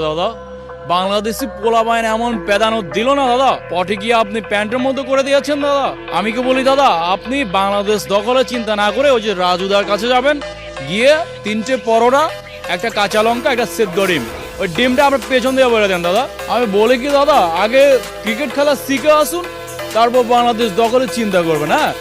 দাদা বাংলাদেশি পোলা বাইন এমন পেদানো দিল না দাদা, পটে গিয়ে আপনি প্যান্টের মতো করে দিয়েছেন দাদা। আমি কি বলি দাদা, আপনি বাংলাদেশ দখলের চিন্তা না করে ওই যে রাজুদার কাছে যাবেন, গিয়ে 3টে পরোটা, একটা কাঁচা লঙ্কা, একটা সেদ্ধ ডিম, ওই ডিমটা আপনার পেছন দিয়ে বলে দেন দাদা। আমি বলি কি দাদা, আগে ক্রিকেট খেলা শিখে আসুন, তারপর বাংলাদেশ দখলের চিন্তা করবেন। হ্যাঁ